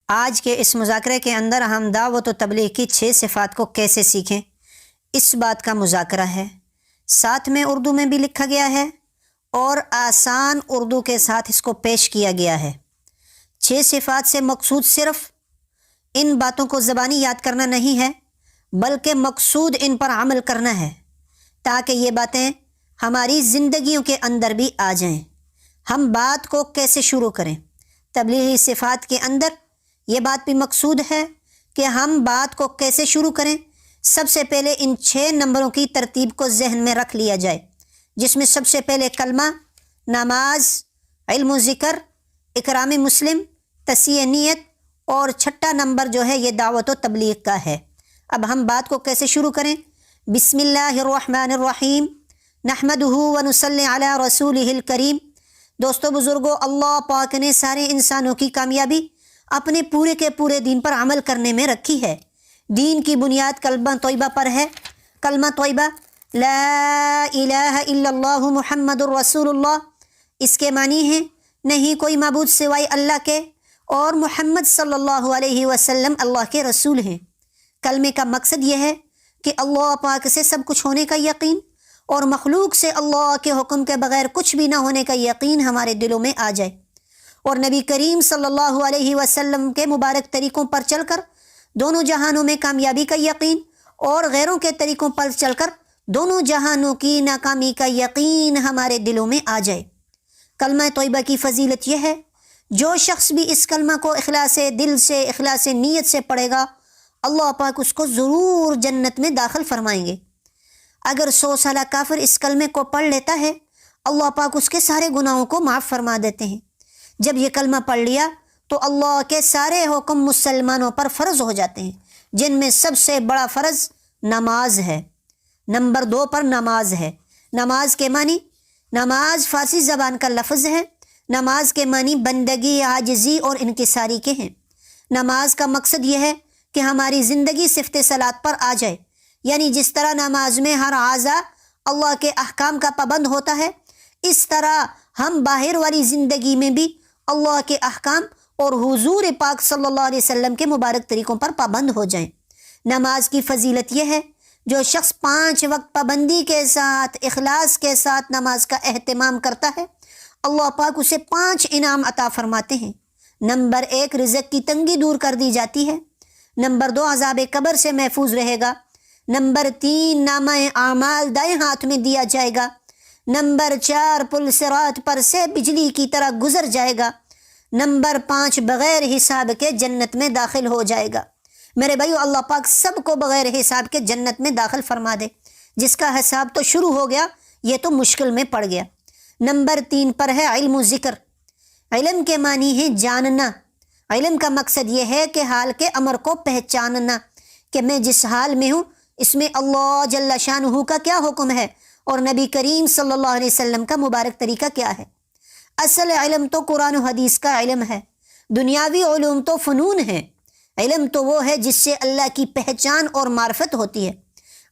آج کے اس مذاکرے کے اندر ہم دعوت و تبلیغ کی 6 صفات کو کیسے سیکھیں اس بات کا مذاکرہ ہے۔ ساتھ میں اردو میں بھی لکھا گیا ہے اور آسان اردو کے ساتھ اس کو پیش کیا گیا ہے۔ 6 صفات سے مقصود صرف ان باتوں کو زبانی یاد کرنا نہیں ہے، بلکہ مقصود ان پر عمل کرنا ہے تاکہ یہ باتیں ہماری زندگیوں کے اندر بھی آ جائیں۔ ہم بات کو کیسے شروع کریں؟ تبلیغی صفات کے اندر یہ بات بھی مقصود ہے کہ ہم بات کو کیسے شروع کریں۔ سب سے پہلے ان 6 نمبروں کی ترتیب کو ذہن میں رکھ لیا جائے، جس میں سب سے پہلے کلمہ، نماز، علم و ذکر، اکرام مسلم، تصحیح نیت، اور 6 نمبر جو ہے یہ دعوت و تبلیغ کا ہے۔ اب ہم بات کو کیسے شروع کریں؟ بسم اللہ الرحمن الرحیم، نحمدہ ونصلی علی رسولہ الکریم۔ دوستو بزرگو، اللہ پاک نے سارے انسانوں کی کامیابی اپنے پورے کے پورے دین پر عمل کرنے میں رکھی ہے۔ دین کی بنیاد کلمہ طیبہ پر ہے۔ کلمہ طیبہ لا الہ الا اللہ محمد الرسول اللہ، اس کے معنی ہیں نہیں کوئی معبود سوائے اللہ کے اور محمد صلی اللہ علیہ وسلم اللہ کے رسول ہیں۔ کلمے کا مقصد یہ ہے کہ اللہ پاک سے سب کچھ ہونے کا یقین اور مخلوق سے اللہ کے حکم کے بغیر کچھ بھی نہ ہونے کا یقین ہمارے دلوں میں آ جائے، اور نبی کریم صلی اللہ علیہ وسلم کے مبارک طریقوں پر چل کر دونوں جہانوں میں کامیابی کا یقین اور غیروں کے طریقوں پر چل کر دونوں جہانوں کی ناکامی کا یقین ہمارے دلوں میں آ جائے۔ کلمہ طیبہ کی فضیلت یہ ہے، جو شخص بھی اس کلمہ کو اخلاص دل سے، اخلاص نیت سے پڑھے گا، اللہ پاک اس کو ضرور جنت میں داخل فرمائیں گے۔ اگر 100 سالہ کافر اس کلمے کو پڑھ لیتا ہے، اللہ پاک اس کے سارے گناہوں کو معاف فرما دیتے ہیں۔ جب یہ کلمہ پڑھ لیا تو اللہ کے سارے حکم مسلمانوں پر فرض ہو جاتے ہیں، جن میں سب سے بڑا فرض نماز ہے۔ نمبر 2 پر نماز ہے۔ نماز کے معنی، نماز فارسی زبان کا لفظ ہے۔ نماز کے معنی بندگی، عاجزی اور انکساری کے ہیں۔ نماز کا مقصد یہ ہے کہ ہماری زندگی صفت صلاۃ پر آ جائے، یعنی جس طرح نماز میں ہر اعضا اللہ کے احکام کا پابند ہوتا ہے، اس طرح ہم باہر والی زندگی میں بھی اللہ کے احکام اور حضور پاک صلی اللہ علیہ وسلم کے مبارک طریقوں پر پابند ہو جائیں۔ نماز کی فضیلت یہ ہے، جو شخص 5 وقت پابندی کے ساتھ، اخلاص کے ساتھ نماز کا اہتمام کرتا ہے، اللہ پاک اسے 5 انعام عطا فرماتے ہیں۔ نمبر 1، رزق کی تنگی دور کر دی جاتی ہے۔ نمبر 2، عذاب قبر سے محفوظ رہے گا۔ نمبر 3، نامہ اعمال دائیں ہاتھ میں دیا جائے گا۔ نمبر 4، پل صراط پر سے بجلی کی طرح گزر جائے گا۔ نمبر 5، بغیر حساب کے جنت میں داخل ہو جائے گا۔ میرے بھائیو، اللہ پاک سب کو بغیر حساب کے جنت میں داخل فرما دے۔ جس کا حساب تو شروع ہو گیا، یہ تو مشکل میں پڑ گیا۔ نمبر 3 پر ہے علم و ذکر۔ علم کے معنی ہے جاننا۔ علم کا مقصد یہ ہے کہ حال کے امر کو پہچاننا، کہ میں جس حال میں ہوں اس میں اللہ جل شانہ کا کیا حکم ہے اور نبی کریم صلی اللہ علیہ وسلم کا مبارک طریقہ کیا ہے۔ اصل علم تو قرآن و حدیث کا علم ہے، دنیاوی علوم تو فنون ہیں۔ علم تو وہ ہے جس سے اللہ کی پہچان اور معرفت ہوتی ہے۔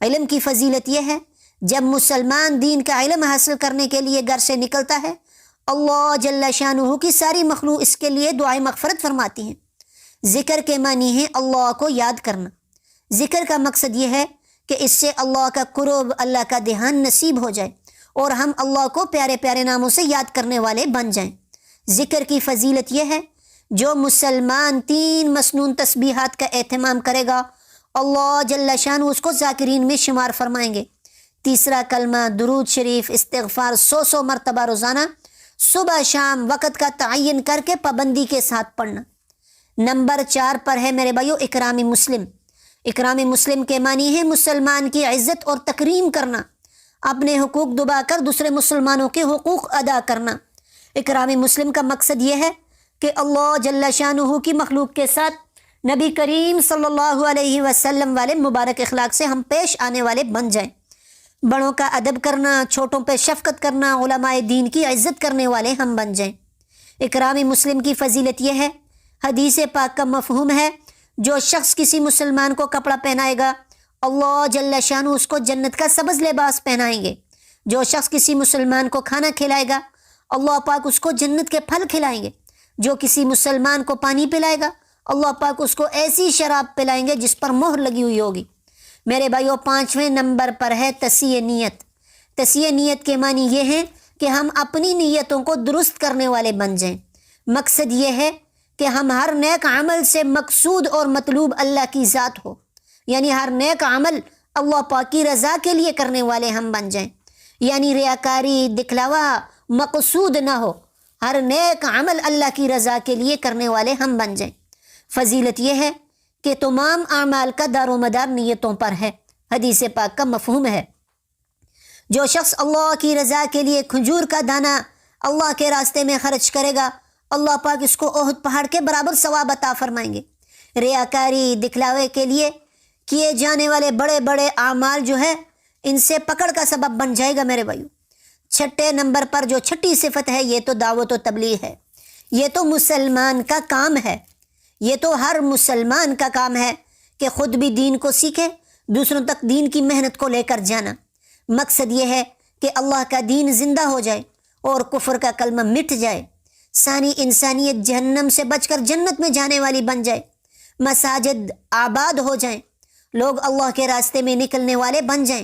علم کی فضیلت یہ ہے، جب مسلمان دین کا علم حاصل کرنے کے لیے گھر سے نکلتا ہے، اللہ جل شانہ کی ساری مخلوق اس کے لیے دعائے مغفرت فرماتی ہیں۔ ذکر کے معنی ہے اللہ کو یاد کرنا۔ ذکر کا مقصد یہ ہے کہ اس سے اللہ کا قرب، اللہ کا دھیان نصیب ہو جائے اور ہم اللہ کو پیارے پیارے ناموں سے یاد کرنے والے بن جائیں۔ ذکر کی فضیلت یہ ہے، جو مسلمان 3 مسنون تسبیحات کا اہتمام کرے گا، اللہ جل شانہ اس کو ذاکرین میں شمار فرمائیں گے۔ تیسرا کلمہ، درود شریف، استغفار 100 مرتبہ روزانہ، صبح شام وقت کا تعین کر کے پابندی کے ساتھ پڑھنا۔ نمبر 4 پر ہے میرے بھائیو اکرام مسلم۔ اکرام مسلم کے معنی ہے مسلمان کی عزت اور تکریم کرنا، اپنے حقوق دبا کر دوسرے مسلمانوں کے حقوق ادا کرنا۔ اکرام مسلم کا مقصد یہ ہے کہ اللہ جل شانہ کی مخلوق کے ساتھ نبی کریم صلی اللہ علیہ وسلم والے مبارک اخلاق سے ہم پیش آنے والے بن جائیں۔ بڑوں کا ادب کرنا، چھوٹوں پہ شفقت کرنا، علماء دین کی عزت کرنے والے ہم بن جائیں۔ اکرام مسلم کی فضیلت یہ ہے، حدیث پاک کا مفہوم ہے، جو شخص کسی مسلمان کو کپڑا پہنائے گا، اللہ جل شانہ اس کو جنت کا سبز لباس پہنائیں گے۔ جو شخص کسی مسلمان کو کھانا کھلائے گا، اللہ پاک اس کو جنت کے پھل کھلائیں گے۔ جو کسی مسلمان کو پانی پلائے گا، اللہ پاک اس کو ایسی شراب پلائیں گے جس پر مہر لگی ہوئی ہوگی۔ میرے بھائیو، 5ویں نمبر پر ہے تصحیح نیت۔ تصحیح نیت کے معنی یہ ہے کہ ہم اپنی نیتوں کو درست کرنے والے بن جائیں۔ مقصد یہ ہے کہ ہم ہر نیک عمل سے مقصود اور مطلوب اللہ کی ذات ہو، یعنی ہر نیک عمل اللہ پاک کی رضا کے لیے کرنے والے ہم بن جائیں، یعنی ریاکاری، دکھلاوا مقصود نہ ہو، ہر نیک عمل اللہ کی رضا کے لیے کرنے والے ہم بن جائیں۔ فضیلت یہ ہے کہ تمام اعمال کا دار و مدار نیتوں پر ہے۔ حدیث پاک کا مفہوم ہے، جو شخص اللہ کی رضا کے لیے کھجور کا دانہ اللہ کے راستے میں خرچ کرے گا، اللہ پاک اس کو احد پہاڑ کے برابر ثواب عطا فرمائیں گے۔ ریاکاری، دکھلاوے کے لیے کیے جانے والے بڑے بڑے اعمال جو ہے، ان سے پکڑ کا سبب بن جائے گا میرے بھائیو۔ 6 نمبر پر جو 6ٹھی صفت ہے، یہ تو دعوت و تبلیغ ہے۔ یہ تو مسلمان کا کام ہے، یہ تو ہر مسلمان کا کام ہے کہ خود بھی دین کو سیکھے، دوسروں تک دین کی محنت کو لے کر جانا۔ مقصد یہ ہے کہ اللہ کا دین زندہ ہو جائے اور کفر کا کلمہ مٹ جائے، ساری انسانیت جہنم سے بچ کر جنت میں جانے والی بن جائے، مساجد آباد ہو جائیں، لوگ اللہ کے راستے میں نکلنے والے بن جائیں،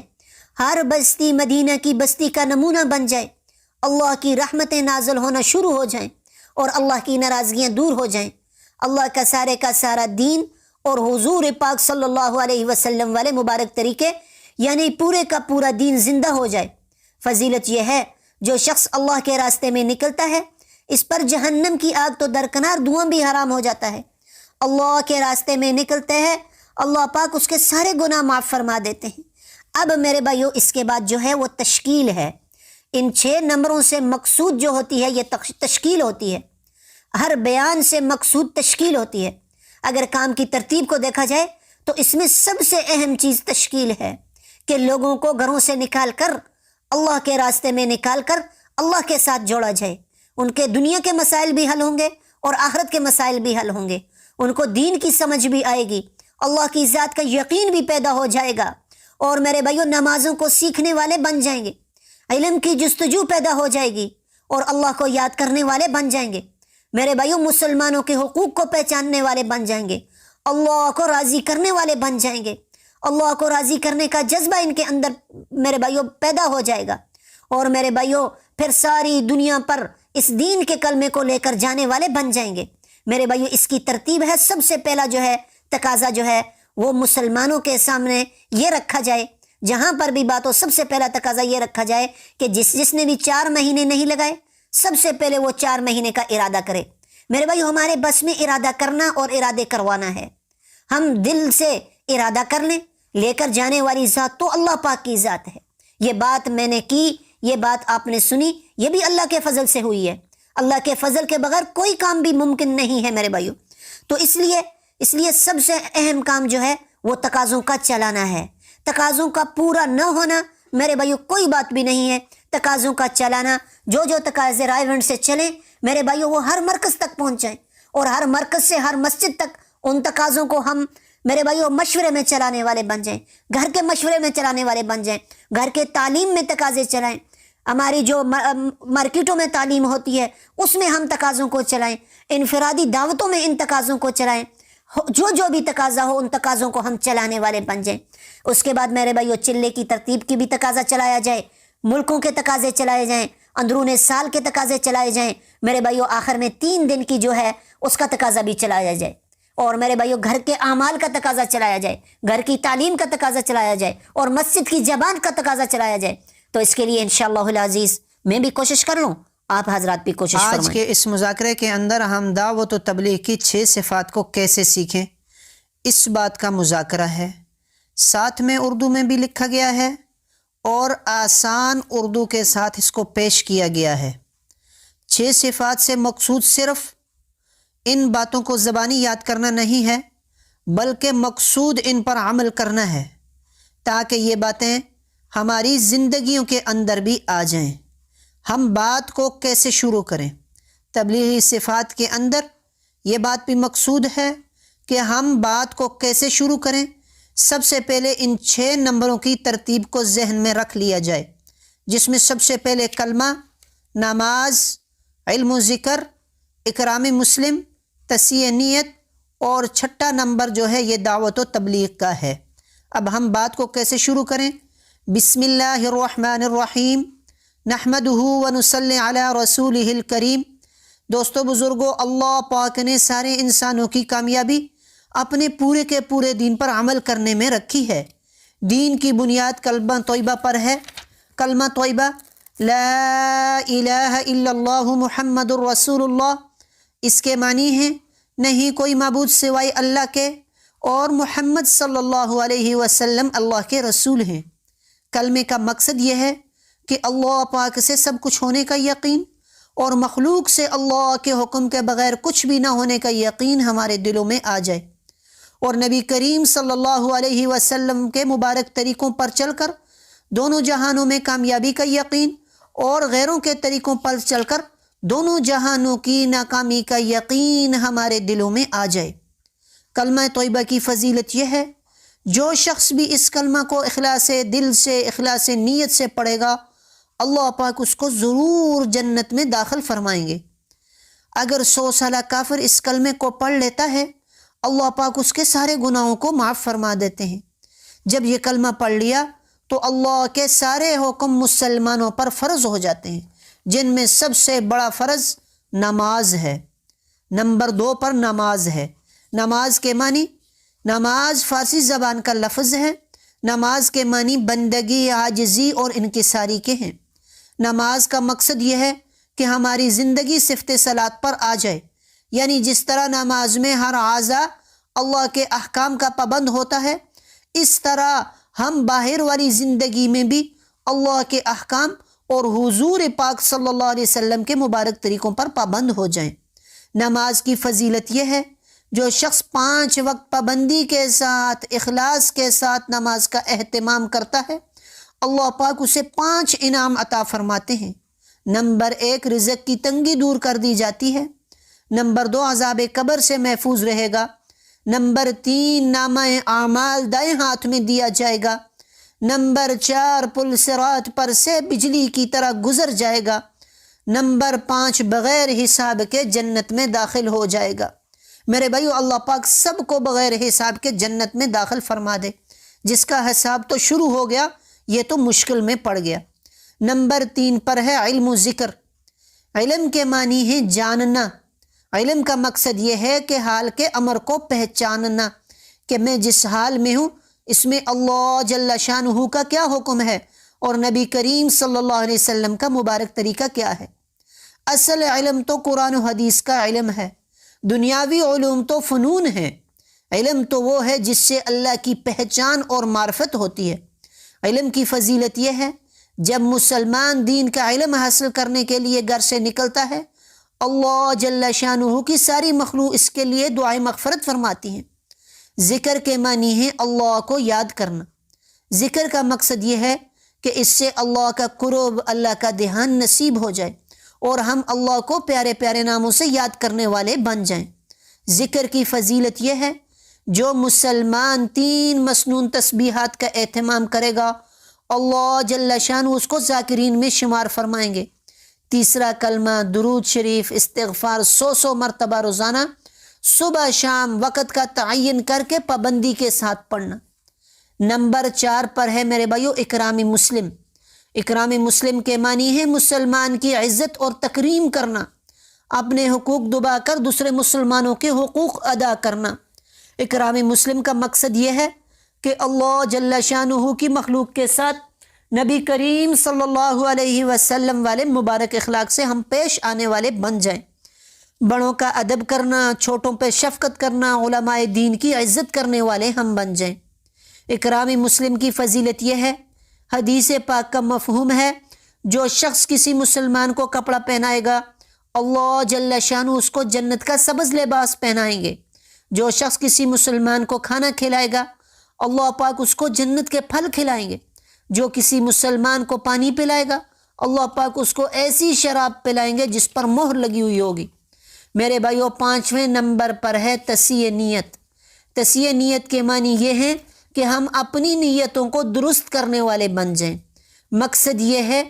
ہر بستی مدینہ کی بستی کا نمونہ بن جائے، اللہ کی رحمتیں نازل ہونا شروع ہو جائیں اور اللہ کی ناراضگیاں دور ہو جائیں، اللہ کا سارا دین اور حضور پاک صلی اللہ علیہ وسلم والے مبارک طریقے، یعنی پورے کا پورا دین زندہ ہو جائے۔ فضیلت یہ ہے، جو شخص اللہ کے راستے میں نکلتا ہے، اس پر جہنم کی آگ تو درکنار، دھواں بھی حرام ہو جاتا ہے۔ اللہ کے راستے میں نکلتے ہیں، اللہ پاک اس کے سارے گناہ معاف فرما دیتے ہیں۔ اب میرے بھائیو، اس کے بعد جو ہے وہ تشکیل ہے۔ ان 6 نمبروں سے مقصود جو ہوتی ہے، یہ تشکیل ہوتی ہے۔ ہر بیان سے مقصود تشکیل ہوتی ہے۔ اگر کام کی ترتیب کو دیکھا جائے تو اس میں سب سے اہم چیز تشکیل ہے، کہ لوگوں کو گھروں سے نکال کر اللہ کے راستے میں نکال کر اللہ کے ساتھ جوڑا جائے۔ ان کے دنیا کے مسائل بھی حل ہوں گے اور آخرت کے مسائل بھی حل ہوں گے، ان کو دین کی سمجھ بھی آئے گی، اللہ کی ذات کا یقین بھی پیدا ہو جائے گا، اور میرے بھائیو نمازوں کو سیکھنے والے بن جائیں گے، علم کی جستجو پیدا ہو جائے گی اور اللہ کو یاد کرنے والے بن جائیں گے۔ میرے بھائیو مسلمانوں کے حقوق کو پہچاننے والے بن جائیں گے، اللہ کو راضی کرنے والے بن جائیں گے، اللہ کو راضی کرنے کا جذبہ ان کے اندر میرے بھائیو پیدا ہو جائے گا، اور میرے بھائیو پھر ساری دنیا پر اس دین کے کلمے کو لے کر جانے والے بن جائیں گے۔ میرے بھائیو اس کی ترتیب ہے، سب سے پہلا جو ہے تقاضا جو ہے وہ مسلمانوں کے سامنے یہ رکھا جائے، جہاں پر بھی بات ہو سب سے پہلا تقاضا یہ رکھا جائے کہ جس نے بھی 4 مہینے نہیں لگائے، سب سے پہلے وہ 4 مہینے کا ارادہ کرے۔ میرے بھائیو ہمارے بس میں ارادہ کرنا اور ارادے کروانا ہے۔ ہم دل سے ارادہ کر لیں، لے کر جانے والی ذات تو اللہ پاک کی ذات ہے۔ یہ بات میں نے کی، یہ بات آپ نے سنی، یہ بھی اللہ کے فضل سے ہوئی ہے۔ اللہ کے فضل کے بغیر کوئی کام بھی ممکن نہیں ہے میرے بھائیو۔ تو اس لیے سب سے اہم کام جو ہے وہ تقاضوں کا چلانا ہے۔ تقاضوں کا پورا نہ ہونا میرے بھائیو کوئی بات بھی نہیں ہے، تقاضوں کا چلانا، جو تقاضے رائے سے چلیں میرے بھائیو وہ ہر مرکز تک پہنچائیں، اور ہر مرکز سے ہر مسجد تک ان تقاضوں کو ہم میرے بھائیو مشورے میں چلانے والے بن جائیں، گھر کے مشورے میں چلانے والے بن جائیں، گھر کے تعلیم میں تقاضے چلائیں، ہماری جو مارکیٹوں میں تعلیم ہوتی ہے اس میں ہم تقاضوں کو چلائیں، انفرادی دعوتوں میں ان تقاضوں کو چلائیں، جو بھی تقاضا ہو ان تقاضوں کو ہم چلانے والے بن جائیں۔ اس کے بعد میرے بھائیو چلے کی ترتیب کی بھی تقاضا چلایا جائے، ملکوں کے تقاضے چلائے جائیں، اندرون سال کے تقاضے چلائے جائیں، میرے بھائیو آخر میں 3 دن کی جو ہے اس کا تقاضا بھی چلایا جائے، اور میرے بھائیو گھر کے اعمال کا تقاضا چلایا جائے، گھر کی تعلیم کا تقاضا چلایا جائے، اور مسجد کی زبان کا تقاضا چلایا جائے۔ تو اس کے لیے انشاءاللہ العزیز میں بھی کوشش کر لوں، آپ حضرات بھی کوشش فرمائیں۔ آج کے اس مذاکرے کے اندر ہم دعوت و تبلیغ کی 6 صفات کو کیسے سیکھیں، اس بات کا مذاکرہ ہے۔ ساتھ میں اردو میں بھی لکھا گیا ہے اور آسان اردو کے ساتھ اس کو پیش کیا گیا ہے۔ 6 صفات سے مقصود صرف ان باتوں کو زبانی یاد کرنا نہیں ہے، بلکہ مقصود ان پر عمل کرنا ہے، تاکہ یہ باتیں ہماری زندگیوں کے اندر بھی آ جائیں۔ ہم بات کو کیسے شروع کریں؟ تبلیغی صفات کے اندر یہ بات بھی مقصود ہے کہ ہم بات کو کیسے شروع کریں۔ سب سے پہلے ان 6 نمبروں کی ترتیب کو ذہن میں رکھ لیا جائے، جس میں سب سے پہلے کلمہ، نماز، علم و ذکر، اکرام مسلم، تصحیح نیت اور چھٹا نمبر جو ہے یہ دعوت و تبلیغ کا ہے۔ اب ہم بات کو کیسے شروع کریں؟ بسم اللہ الرحمن الرحیم، نحمدہ ونصلی علی رسولہ الکریم۔ دوستو بزرگو، اللہ پاک نے سارے انسانوں کی کامیابی اپنے پورے کے پورے دین پر عمل کرنے میں رکھی ہے۔ دین کی بنیاد کلمہ طیبہ پر ہے۔ کلمہ طیبہ لا الہ الا اللہ محمد الرسول اللہ، اس کے معنی ہیں نہیں کوئی معبود سوائے اللہ کے اور محمد صلی اللہ علیہ وسلم اللہ کے رسول ہیں۔ کلمے کا مقصد یہ ہے کہ اللہ پاک سے سب کچھ ہونے کا یقین اور مخلوق سے اللہ کے حکم کے بغیر کچھ بھی نہ ہونے کا یقین ہمارے دلوں میں آ جائے، اور نبی کریم صلی اللہ علیہ وسلم کے مبارک طریقوں پر چل کر دونوں جہانوں میں کامیابی کا یقین اور غیروں کے طریقوں پر چل کر دونوں جہانوں کی ناکامی کا یقین ہمارے دلوں میں آ جائے۔ کلمہ طیبہ کی فضیلت یہ ہے، جو شخص بھی اس کلمہ کو اخلاص دل سے، اخلاص نیت سے پڑھے گا، اللہ پاک اس کو ضرور جنت میں داخل فرمائیں گے۔ اگر 100 سالہ کافر اس کلمے کو پڑھ لیتا ہے، اللہ پاک اس کے سارے گناہوں کو معاف فرما دیتے ہیں۔ جب یہ کلمہ پڑھ لیا تو اللہ کے سارے حکم مسلمانوں پر فرض ہو جاتے ہیں، جن میں سب سے بڑا فرض نماز ہے۔ نمبر 2 پر نماز ہے۔ نماز کے معنی، نماز فارسی زبان کا لفظ ہے۔ نماز کے معنی بندگی، عاجزی اور انکساری کے ہیں۔ نماز کا مقصد یہ ہے کہ ہماری زندگی صفت صلاۃ پر آ جائے، یعنی جس طرح نماز میں ہر اعضا اللہ کے احکام کا پابند ہوتا ہے، اس طرح ہم باہر والی زندگی میں بھی اللہ کے احکام اور حضور پاک صلی اللہ علیہ وسلم کے مبارک طریقوں پر پابند ہو جائیں۔ نماز کی فضیلت یہ ہے، جو شخص 5 وقت پابندی کے ساتھ، اخلاص کے ساتھ نماز کا اہتمام کرتا ہے، اللہ پاک اسے 5 انعام عطا فرماتے ہیں۔ نمبر 1، رزق کی تنگی دور کر دی جاتی ہے۔ نمبر 2، عذاب قبر سے محفوظ رہے گا۔ نمبر 3، نامہ اعمال دائیں ہاتھ میں دیا جائے گا۔ نمبر 4، پل صراط پر سے بجلی کی طرح گزر جائے گا۔ نمبر 5، بغیر حساب کے جنت میں داخل ہو جائے گا۔ میرے بھائیو، اللہ پاک سب کو بغیر حساب کے جنت میں داخل فرما دے۔ جس کا حساب تو شروع ہو گیا، یہ تو مشکل میں پڑ گیا۔ نمبر 3 پر ہے علم و ذکر۔ علم کے معنی ہے جاننا۔ علم کا مقصد یہ ہے کہ حال کے امر کو پہچاننا، کہ میں جس حال میں ہوں اس میں اللہ جل شانہ کا کیا حکم ہے اور نبی کریم صلی اللہ علیہ وسلم کا مبارک طریقہ کیا ہے۔ اصل علم تو قرآن و حدیث کا علم ہے، دنیاوی علوم تو فنون ہے۔ علم تو وہ ہے جس سے اللہ کی پہچان اور معرفت ہوتی ہے۔ علم کی فضیلت یہ ہے، جب مسلمان دین کا علم حاصل کرنے کے لیے گھر سے نکلتا ہے، اللہ جل شانہ کی ساری مخلوق اس کے لیے دعائیں مغفرت فرماتی ہیں۔ ذکر کے معنی ہے اللہ کو یاد کرنا۔ ذکر کا مقصد یہ ہے کہ اس سے اللہ کا قرب، اللہ کا دھیان نصیب ہو جائے اور ہم اللہ کو پیارے پیارے ناموں سے یاد کرنے والے بن جائیں۔ ذکر کی فضیلت یہ ہے، جو مسلمان 3 مسنون تسبیحات کا اہتمام کرے گا، اللہ جل شانہ اس کو ذاکرین میں شمار فرمائیں گے۔ تیسرا کلمہ درود شریف، استغفار 100 مرتبہ روزانہ، صبح شام وقت کا تعین کر کے پابندی کے ساتھ پڑھنا۔ نمبر 4 پر ہے میرے بھائیو اکرام مسلم۔ اکرام مسلم کے معنی ہے مسلمان کی عزت اور تکریم کرنا، اپنے حقوق دبا کر دوسرے مسلمانوں کے حقوق ادا کرنا۔ اکرام مسلم کا مقصد یہ ہے کہ اللہ جل شانہ کی مخلوق کے ساتھ نبی کریم صلی اللہ علیہ وسلم والے مبارک اخلاق سے ہم پیش آنے والے بن جائیں۔ بڑوں کا ادب کرنا، چھوٹوں پہ شفقت کرنا، علماء دین کی عزت کرنے والے ہم بن جائیں۔ اکرام مسلم کی فضیلت یہ ہے، حدیث پاک کا مفہوم ہے، جو شخص کسی مسلمان کو کپڑا پہنائے گا، اللہ جل شانہ اس کو جنت کا سبز لباس پہنائیں گے۔ جو شخص کسی مسلمان کو کھانا کھلائے گا، اللہ پاک اس کو جنت کے پھل کھلائیں گے۔ جو کسی مسلمان کو پانی پلائے گا، اللہ پاک اس کو ایسی شراب پلائیں گے جس پر مہر لگی ہوئی ہوگی۔ میرے بھائیو، 5ویں نمبر پر ہے تصحیح نیت۔ تصحیح نیت کے معنی یہ ہے کہ ہم اپنی نیتوں کو درست کرنے والے بن جائیں۔ مقصد یہ ہے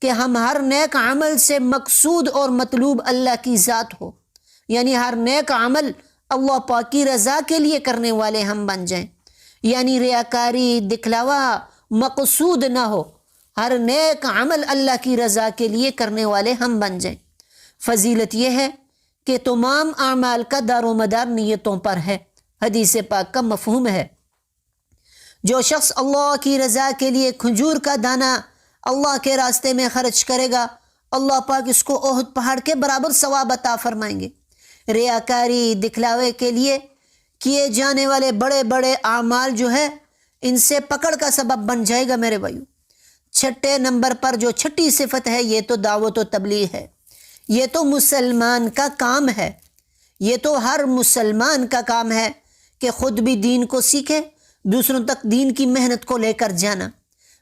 کہ ہم ہر نیک عمل سے مقصود اور مطلوب اللہ کی ذات ہو، یعنی ہر نیک عمل اللہ پاک کی رضا کے لیے کرنے والے ہم بن جائیں، یعنی ریاکاری، دکھلاوا مقصود نہ ہو، ہر نیک عمل اللہ کی رضا کے لیے کرنے والے ہم بن جائیں۔ فضیلت یہ ہے کہ تمام اعمال کا دار و مدار نیتوں پر ہے۔ حدیث پاک کا مفہوم ہے، جو شخص اللہ کی رضا کے لیے کھجور کا دانہ اللہ کے راستے میں خرچ کرے گا، اللہ پاک اس کو احد پہاڑ کے برابر ثواب عطا فرمائیں گے۔ ریاکاری، دکھلاوے کے لیے کیے جانے والے بڑے بڑے اعمال جو ہے ان سے پکڑ کا سبب بن جائے گا میرے بھائیو۔ چھٹے نمبر پر جو چھٹی صفت ہے یہ تو دعوت و تبلیغ ہے، یہ تو مسلمان کا کام ہے، یہ تو ہر مسلمان کا کام ہے کہ خود بھی دین کو سیکھے، دوسروں تک دین کی محنت کو لے کر جانا۔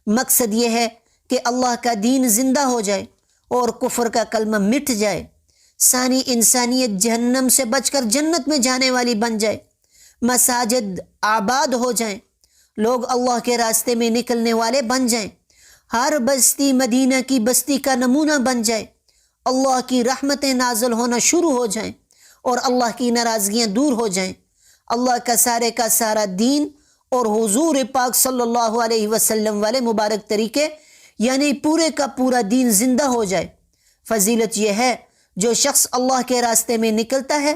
مقصد یہ ہے کہ اللہ کا دین زندہ ہو جائے اور کفر کا کلمہ مٹ جائے، ثانی انسانیت جہنم سے بچ کر جنت میں جانے والی بن جائے، مساجد آباد ہو جائیں، لوگ اللہ کے راستے میں نکلنے والے بن جائیں، ہر بستی مدینہ کی بستی کا نمونہ بن جائے، اللہ کی رحمتیں نازل ہونا شروع ہو جائیں اور اللہ کی ناراضگیاں دور ہو جائیں، اللہ کا سارا دین اور حضور پاک صلی اللہ علیہ وسلم والے مبارک طریقے یعنی پورے کا پورا دین زندہ ہو جائے۔ فضیلت یہ ہے جو شخص اللہ کے راستے میں نکلتا ہے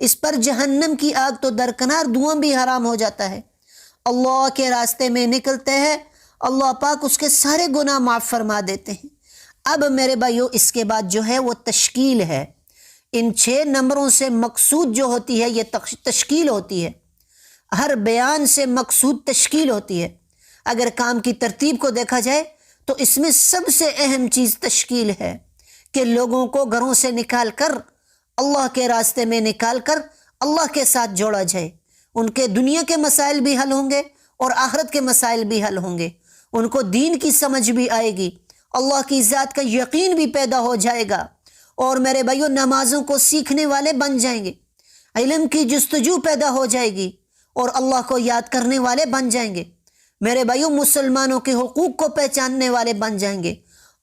اس پر جہنم کی آگ تو درکنار دھواں بھی حرام ہو جاتا ہے۔ اللہ کے راستے میں نکلتے ہیں، اللہ پاک اس کے سارے گناہ معاف فرما دیتے ہیں۔ اب میرے بھائیو اس کے بعد جو ہے وہ تشکیل ہے۔ ان 6 نمبروں سے مقصود جو ہوتی ہے یہ تشکیل ہوتی ہے، ہر بیان سے مقصود تشکیل ہوتی ہے۔ اگر کام کی ترتیب کو دیکھا جائے تو اس میں سب سے اہم چیز تشکیل ہے کہ لوگوں کو گھروں سے نکال کر اللہ کے راستے میں نکال کر اللہ کے ساتھ جوڑا جائے، ان کے دنیا کے مسائل بھی حل ہوں گے اور آخرت کے مسائل بھی حل ہوں گے، ان کو دین کی سمجھ بھی آئے گی، اللہ کی ذات کا یقین بھی پیدا ہو جائے گا، اور میرے بھائیو نمازوں کو سیکھنے والے بن جائیں گے، علم کی جستجو پیدا ہو جائے گی اور اللہ کو یاد کرنے والے بن جائیں گے۔ میرے بھائیو مسلمانوں کے حقوق کو پہچاننے والے بن جائیں گے،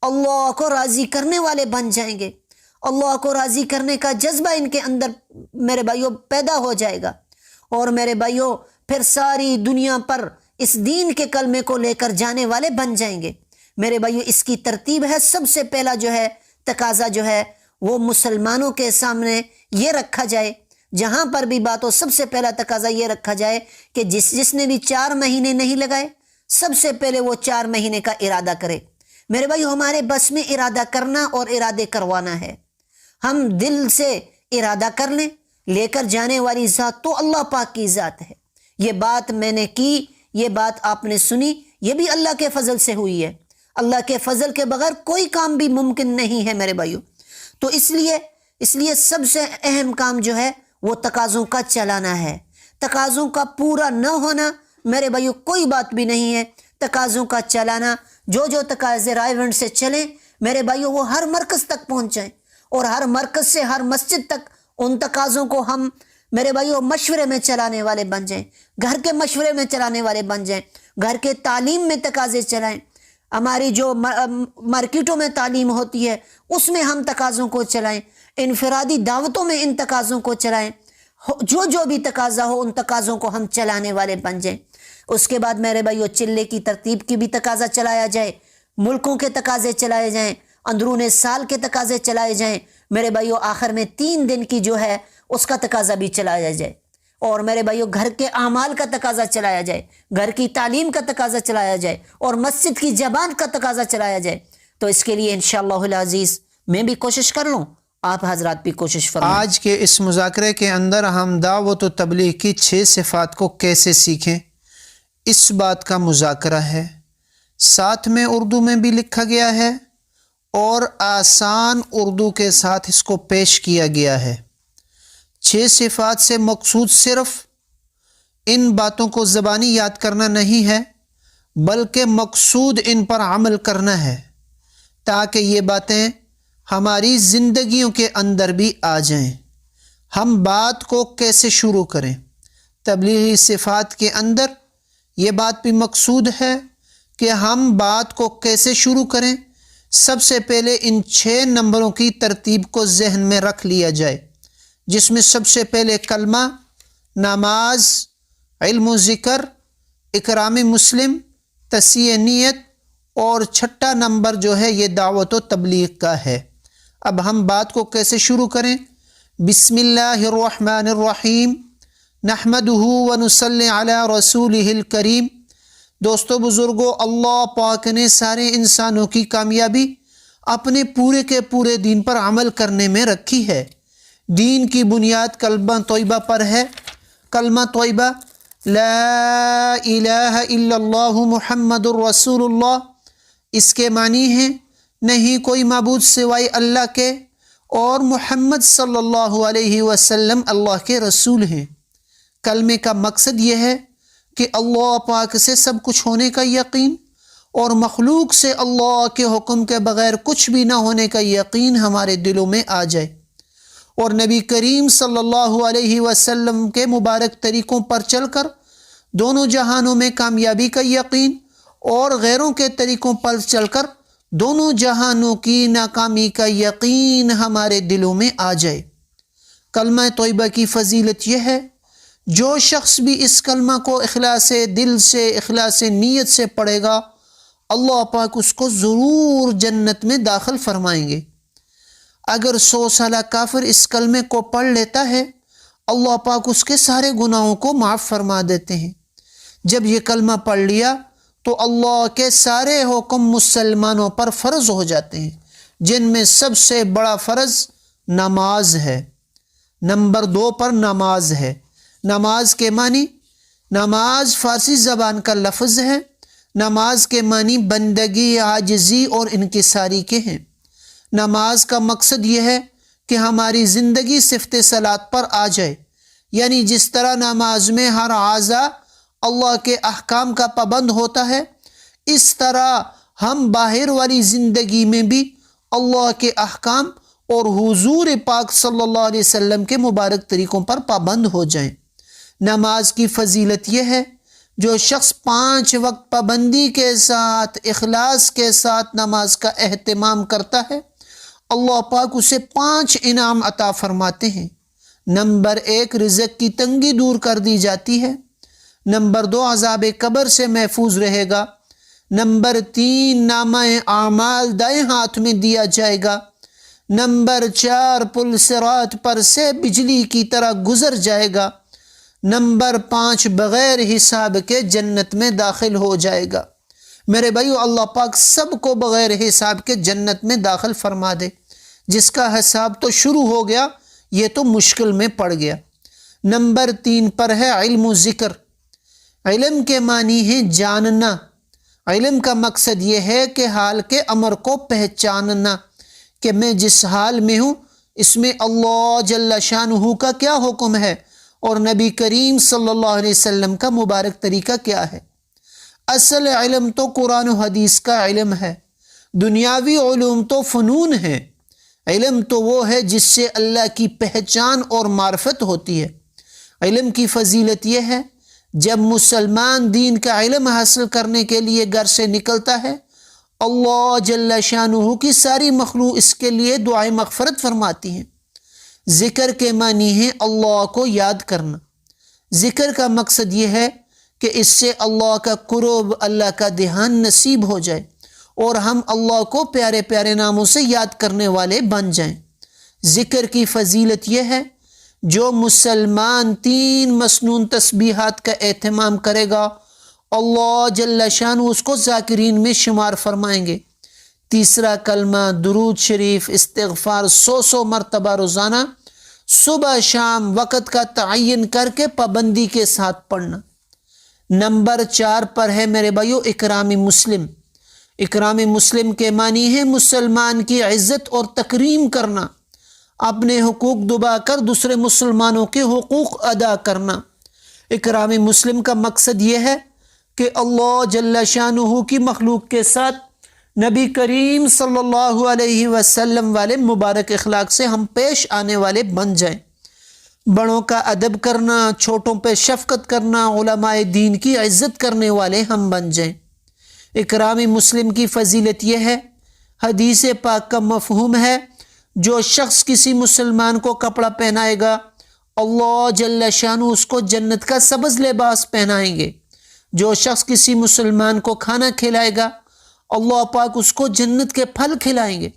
اللہ کو راضی کرنے والے بن جائیں گے، اللہ کو راضی کرنے کا جذبہ ان کے اندر میرے بھائیو پیدا ہو جائے گا، اور میرے بھائیو پھر ساری دنیا پر اس دین کے کلمے کو لے کر جانے والے بن جائیں گے۔ میرے بھائیو اس کی ترتیب ہے، سب سے پہلا جو ہے تقاضا جو ہے وہ مسلمانوں کے سامنے یہ رکھا جائے، جہاں پر بھی بات ہو سب سے پہلا تقاضا یہ رکھا جائے کہ جس نے بھی 4 مہینے نہیں لگائے سب سے پہلے وہ 4 مہینے کا ارادہ کرے۔ میرے بھائیو ہمارے بس میں ارادہ کرنا اور ارادے کروانا ہے، ہم دل سے ارادہ کر لیں، لے کر جانے والی ذات تو اللہ پاک کی ذات ہے۔ یہ بات میں نے کی، یہ بات آپ نے سنی، یہ بھی اللہ کے فضل سے ہوئی ہے، اللہ کے فضل کے بغیر کوئی کام بھی ممکن نہیں ہے میرے بھائیو۔ تو اس لیے سب سے اہم کام جو ہے وہ تقاضوں کا چلانا ہے۔ تقاضوں کا پورا نہ ہونا میرے بھائیو کوئی بات بھی نہیں ہے، تقاضوں کا چلانا، جو تقاضے رائیونٹ سے چلیں میرے بھائیو وہ ہر مرکز تک پہنچائیں، اور ہر مرکز سے ہر مسجد تک ان تقاضوں کو ہم میرے بھائیو مشورے میں چلانے والے بن جائیں، گھر کے مشورے میں چلانے والے بن جائیں، گھر کے تعلیم میں تقاضے چلائیں، ہماری جو مارکیٹوں میں تعلیم ہوتی ہے اس میں ہم تقاضوں کو چلائیں، انفرادی دعوتوں میں ان تقاضوں کو چلائیں، جو بھی تقاضا ہو ان تقاضوں کو ہم چلانے والے بن جائیں۔ اس کے بعد میرے بھائیو چلے کی ترتیب کی بھی تقاضا چلایا جائے، ملکوں کے تقاضے چلائے جائیں، اندرون سال کے تقاضے چلائے جائیں، میرے بھائیو آخر میں 3 دن کی جو ہے اس کا تقاضا بھی چلایا جائے، اور میرے بھائیو گھر کے اعمال کا تقاضا چلایا جائے، گھر کی تعلیم کا تقاضا چلایا جائے، اور مسجد کی زبان کا تقاضا چلایا جائے۔ تو اس کے لیے انشاءاللہ العزیز میں بھی کوشش کر لوں، آپ حضرات بھی کوشش فرمائیں۔ آج کے اس مذاکرے کے اندر ہم دعوت و تبلیغ کی 6 صفات کو کیسے سیکھیں اس بات کا مذاکرہ ہے، ساتھ میں اردو میں بھی لکھا گیا ہے اور آسان اردو کے ساتھ اس کو پیش کیا گیا ہے۔ 6 صفات سے مقصود صرف ان باتوں کو زبانی یاد کرنا نہیں ہے، بلکہ مقصود ان پر عمل کرنا ہے تاکہ یہ باتیں ہماری زندگیوں کے اندر بھی آ جائیں۔ ہم بات کو کیسے شروع کریں؟ تبلیغی صفات کے اندر یہ بات بھی مقصود ہے کہ ہم بات کو کیسے شروع کریں۔ سب سے پہلے ان 6 نمبروں کی ترتیب کو ذہن میں رکھ لیا جائے، جس میں سب سے پہلے کلمہ، نماز، علم و ذکر، اکرام مسلم، تصحیح نیت، اور چھٹا نمبر جو ہے یہ دعوت و تبلیغ کا ہے۔ اب ہم بات کو کیسے شروع کریں؟ بسم اللہ الرحمن الرحیم، نحمدہ ونصلی علی رسولہ الکریم۔ دوستو بزرگو، اللہ پاک نے سارے انسانوں کی کامیابی اپنے پورے کے پورے دین پر عمل کرنے میں رکھی ہے۔ دین کی بنیاد کلمہ طیبہ پر ہے۔ کلمہ طیبہ لا الہ الا اللہ محمد الرسول اللہ، اس کے معنی ہیں نہیں کوئی معبود سوائے اللہ کے اور محمد صلی اللہ علیہ وسلم اللہ کے رسول ہیں۔ کلمے کا مقصد یہ ہے کہ اللہ پاک سے سب کچھ ہونے کا یقین اور مخلوق سے اللہ کے حکم کے بغیر کچھ بھی نہ ہونے کا یقین ہمارے دلوں میں آ جائے، اور نبی کریم صلی اللہ علیہ وسلم کے مبارک طریقوں پر چل کر دونوں جہانوں میں کامیابی کا یقین اور غیروں کے طریقوں پر چل کر دونوں جہانوں کی ناکامی کا یقین ہمارے دلوں میں آ جائے۔ کلمہ طیبہ کی فضیلت یہ ہے، جو شخص بھی اس کلمہ کو اخلاص دل سے، اخلاص نیت سے پڑھے گا، اللہ پاک اس کو ضرور جنت میں داخل فرمائیں گے۔ اگر 100 سالہ کافر اس کلمے کو پڑھ لیتا ہے، اللہ پاک اس کے سارے گناہوں کو معاف فرما دیتے ہیں۔ جب یہ کلمہ پڑھ لیا تو اللہ کے سارے حکم مسلمانوں پر فرض ہو جاتے ہیں، جن میں سب سے بڑا فرض نماز ہے۔ نمبر 2 پر نماز ہے۔ نماز کے معنی، نماز فارسی زبان کا لفظ ہے۔ نماز کے معنی بندگی، عاجزی اور انکساری کے ہیں۔ نماز کا مقصد یہ ہے کہ ہماری زندگی صفت صلاۃ پر آ جائے، یعنی جس طرح نماز میں ہر اعضا اللہ کے احکام کا پابند ہوتا ہے، اس طرح ہم باہر والی زندگی میں بھی اللہ کے احکام اور حضور پاک صلی اللہ علیہ وسلم کے مبارک طریقوں پر پابند ہو جائیں۔ نماز کی فضیلت یہ ہے، جو شخص 5 وقت پابندی کے ساتھ، اخلاص کے ساتھ نماز کا اہتمام کرتا ہے، اللہ پاک اسے 5 انعام عطا فرماتے ہیں۔ نمبر 1، رزق کی تنگی دور کر دی جاتی ہے۔ نمبر 2، عذاب قبر سے محفوظ رہے گا۔ نمبر 3، نامہ اعمال دائیں ہاتھ میں دیا جائے گا۔ نمبر 4، پل صراط پر سے بجلی کی طرح گزر جائے گا۔ نمبر 5، بغیر حساب کے جنت میں داخل ہو جائے گا۔ میرے بھائیو، اللہ پاک سب کو بغیر حساب کے جنت میں داخل فرما دے۔ جس کا حساب تو شروع ہو گیا، یہ تو مشکل میں پڑ گیا۔ نمبر 3 پر ہے علم و ذکر۔ علم کے معنی ہے جاننا۔ علم کا مقصد یہ ہے کہ حال کے امر کو پہچاننا، کہ میں جس حال میں ہوں اس میں اللہ جل شانہ کا کیا حکم ہے اور نبی کریم صلی اللہ علیہ وسلم کا مبارک طریقہ کیا ہے۔ اصل علم تو قرآن و حدیث کا علم ہے۔ دنیاوی علوم تو فنون ہیں۔ علم تو وہ ہے جس سے اللہ کی پہچان اور معرفت ہوتی ہے۔ علم کی فضیلت یہ ہے، جب مسلمان دین کا علم حاصل کرنے کے لیے گھر سے نکلتا ہے، اللہ جل شانہ کی ساری مخلوق اس کے لیے دعائے مغفرت فرماتی ہیں۔ ذکر کے معنی ہے اللہ کو یاد کرنا۔ ذکر کا مقصد یہ ہے کہ اس سے اللہ کا قرب، اللہ کا دھیان نصیب ہو جائے اور ہم اللہ کو پیارے پیارے ناموں سے یاد کرنے والے بن جائیں۔ ذکر کی فضیلت یہ ہے، جو مسلمان 3 مسنون تسبیحات کا اہتمام کرے گا، اللہ جل شانہ اس کو ذاکرین میں شمار فرمائیں گے۔ تیسرا کلمہ درود شریف، استغفار 100 مرتبہ روزانہ، صبح شام وقت کا تعین کر کے پابندی کے ساتھ پڑھنا۔ نمبر 4 پر ہے میرے بھائیو اکرام مسلم۔ اکرام مسلم کے معنی ہے مسلمان کی عزت اور تکریم کرنا، اپنے حقوق دبا کر دوسرے مسلمانوں کے حقوق ادا کرنا۔ اکرام مسلم کا مقصد یہ ہے کہ اللہ جل شانہ کی مخلوق کے ساتھ نبی کریم صلی اللہ علیہ وسلم والے مبارک اخلاق سے ہم پیش آنے والے بن جائیں۔ بڑوں کا ادب کرنا، چھوٹوں پہ شفقت کرنا، علماء دین کی عزت کرنے والے ہم بن جائیں۔ اکرام مسلم کی فضیلت یہ ہے، حدیث پاک کا مفہوم ہے، جو شخص کسی مسلمان کو کپڑا پہنائے گا، اللہ جل شانہ اس کو جنت کا سبز لباس پہنائیں گے۔ جو شخص کسی مسلمان کو کھانا کھلائے گا اللہ پاک اس کو جنت کے پھل کھلائیں گے۔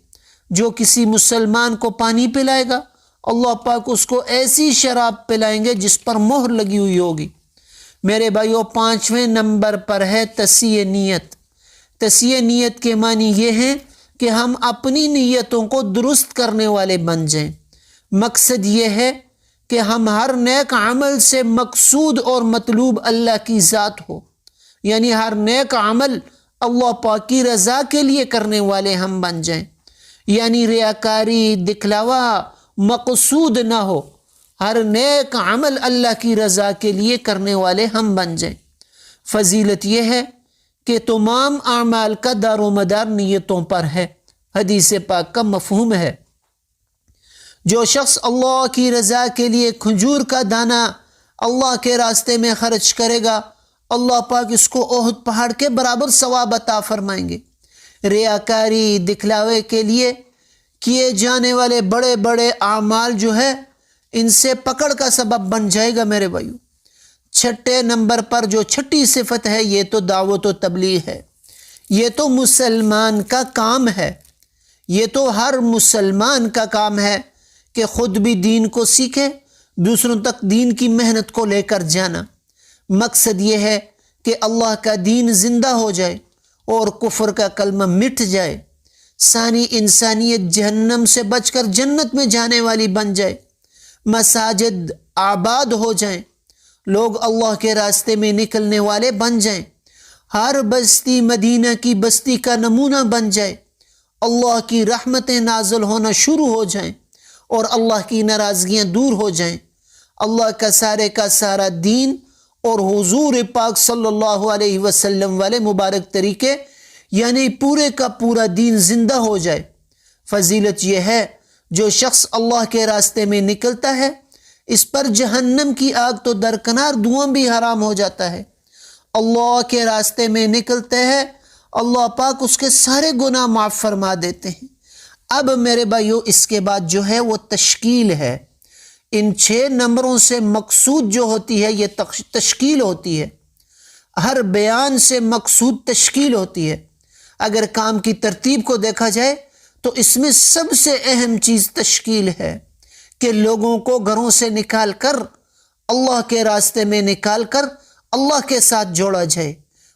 جو کسی مسلمان کو پانی پلائے گا اللہ پاک اس کو ایسی شراب پلائیں گے جس پر مہر لگی ہوئی ہوگی۔ میرے بھائیو، 5ویں نمبر پر ہے تصحیح نیت۔ تصحیح نیت کے معنی یہ ہے کہ ہم اپنی نیتوں کو درست کرنے والے بن جائیں۔ مقصد یہ ہے کہ ہم ہر نیک عمل سے مقصود اور مطلوب اللہ کی ذات ہو، یعنی ہر نیک عمل اللہ پاک کی رضا کے لیے کرنے والے ہم بن جائیں، یعنی ریاکاری دکھلاوا مقصود نہ ہو، ہر نیک عمل اللہ کی رضا کے لیے کرنے والے ہم بن جائیں۔ فضیلت یہ ہے کہ تمام اعمال کا دار و مدار نیتوں پر ہے۔ حدیث پاک کا مفہوم ہے جو شخص اللہ کی رضا کے لیے کھجور کا دانہ اللہ کے راستے میں خرچ کرے گا اللہ پاک اس کو احد پہاڑ کے برابر ثواب عطا فرمائیں گے۔ ریاکاری دکھلاوے کے لیے کیے جانے والے بڑے بڑے اعمال جو ہے ان سے پکڑ کا سبب بن جائے گا۔ میرے بھائیو، 6 نمبر پر جو 6ٹھی صفت ہے یہ تو دعوت و تبلیغ ہے۔ یہ تو مسلمان کا کام ہے، یہ تو ہر مسلمان کا کام ہے کہ خود بھی دین کو سیکھے، دوسروں تک دین کی محنت کو لے کر جانا۔ مقصد یہ ہے کہ اللہ کا دین زندہ ہو جائے اور کفر کا کلمہ مٹ جائے، ساری انسانیت جہنم سے بچ کر جنت میں جانے والی بن جائے، مساجد آباد ہو جائیں، لوگ اللہ کے راستے میں نکلنے والے بن جائیں، ہر بستی مدینہ کی بستی کا نمونہ بن جائے، اللہ کی رحمتیں نازل ہونا شروع ہو جائیں اور اللہ کی ناراضگیاں دور ہو جائیں۔ اللہ کا سارا دین اور حضور پاک صلی اللہ علیہ وسلم والے مبارک طریقے یعنی پورے کا پورا دین زندہ ہو جائے۔ فضیلت یہ ہے جو شخص اللہ کے راستے میں نکلتا ہے اس پر جہنم کی آگ تو درکنار دھواں بھی حرام ہو جاتا ہے۔ اللہ کے راستے میں نکلتے ہیں اللہ پاک اس کے سارے گناہ معاف فرما دیتے ہیں۔ اب میرے بھائیو اس کے بعد جو ہے وہ تشکیل ہے۔ ان 6 نمبروں سے مقصود جو ہوتی ہے یہ تشکیل ہوتی ہے۔ ہر بیان سے مقصود تشکیل ہوتی ہے۔ اگر کام کی ترتیب کو دیکھا جائے تو اس میں سب سے اہم چیز تشکیل ہے کہ لوگوں کو گھروں سے نکال کر اللہ کے راستے میں نکال کر اللہ کے ساتھ جوڑا جائے۔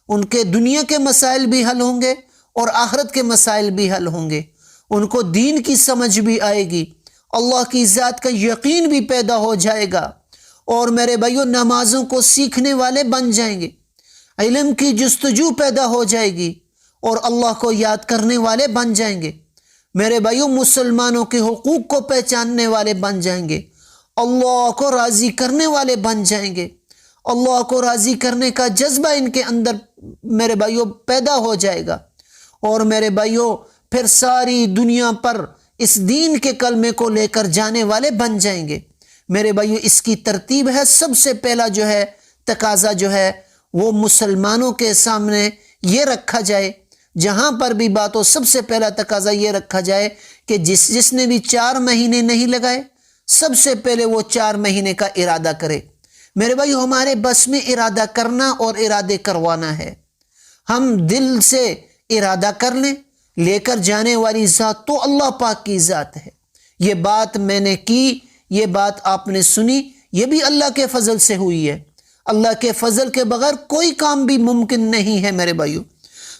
ان کے دنیا کے مسائل بھی حل ہوں گے اور آخرت کے مسائل بھی حل ہوں گے، ان کو دین کی سمجھ بھی آئے گی، اللہ کی ذات کا یقین بھی پیدا ہو جائے گا، اور میرے بھائیو نمازوں کو سیکھنے والے بن جائیں گے، علم کی جستجو پیدا ہو جائے گی اور اللہ کو یاد کرنے والے بن جائیں گے۔ میرے بھائیو مسلمانوں کے حقوق کو پہچاننے والے بن جائیں گے، اللہ کو راضی کرنے والے بن جائیں گے، اللہ کو راضی کرنے کا جذبہ ان کے اندر میرے بھائیو پیدا ہو جائے گا، اور میرے بھائیو پھر ساری دنیا پر اس دین کے کلمے کو لے کر جانے والے بن جائیں گے۔ میرے بھائیو اس کی ترتیب ہے، سب سے پہلا جو ہے تقاضا جو ہے وہ مسلمانوں کے سامنے یہ رکھا جائے، جہاں پر بھی بات ہو سب سے پہلا تقاضا یہ رکھا جائے کہ جس نے بھی 4 مہینے نہیں لگائے سب سے پہلے وہ 4 مہینے کا ارادہ کرے۔ میرے بھائیو ہمارے بس میں ارادہ کرنا اور ارادے کروانا ہے۔ ہم دل سے ارادہ کر لیں، لے کر جانے والی ذات تو اللہ پاک کی ذات ہے۔ یہ بات میں نے کی، یہ بات آپ نے سنی، یہ بھی اللہ کے فضل سے ہوئی ہے۔ اللہ کے فضل کے بغیر کوئی کام بھی ممکن نہیں ہے میرے بھائیو۔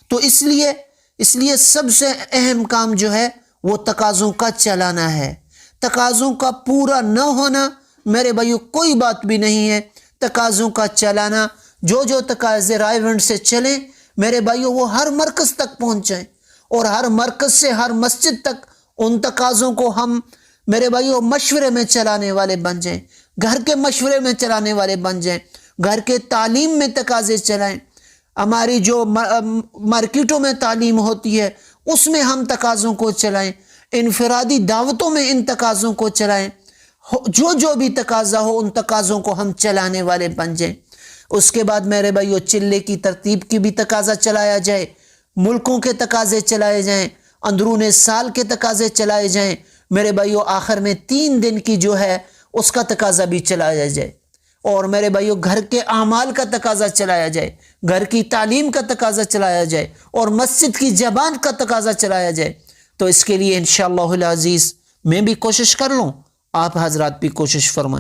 تو اس لیے سب سے اہم کام جو ہے وہ تقاضوں کا چلانا ہے۔ تقاضوں کا پورا نہ ہونا میرے بھائیو کوئی بات بھی نہیں ہے۔ تقاضوں کا چلانا، جو تقاضے رائیونٹ سے چلیں میرے بھائیو وہ ہر مرکز تک پہنچیں، اور ہر مرکز سے ہر مسجد تک ان تقاضوں کو ہم میرے بھائیو مشورے میں چلانے والے بن جائیں، گھر کے مشورے میں چلانے والے بن جائیں، گھر کے تعلیم میں تقاضے چلائیں، ہماری جو مارکیٹوں میں تعلیم ہوتی ہے اس میں ہم تقاضوں کو چلائیں، انفرادی دعوتوں میں ان تقاضوں کو چلائیں، جو بھی تقاضا ہو ان تقاضوں کو ہم چلانے والے بن جائیں۔ اس کے بعد میرے بھائیو چلے کی ترتیب کی بھی تقاضا چلایا جائے، ملکوں کے تقاضے چلائے جائیں، اندرون سال کے تقاضے چلائے جائیں۔ میرے بھائیو آخر میں 3 دن کی جو ہے اس کا تقاضا بھی چلایا جائے، اور میرے بھائیو گھر کے اعمال کا تقاضا چلایا جائے، گھر کی تعلیم کا تقاضا چلایا جائے، اور مسجد کی زبان کا تقاضا چلایا جائے۔ تو اس کے لیے انشاءاللہ العزیز میں بھی کوشش کر لوں، آپ حضرات بھی کوشش فرمائیں۔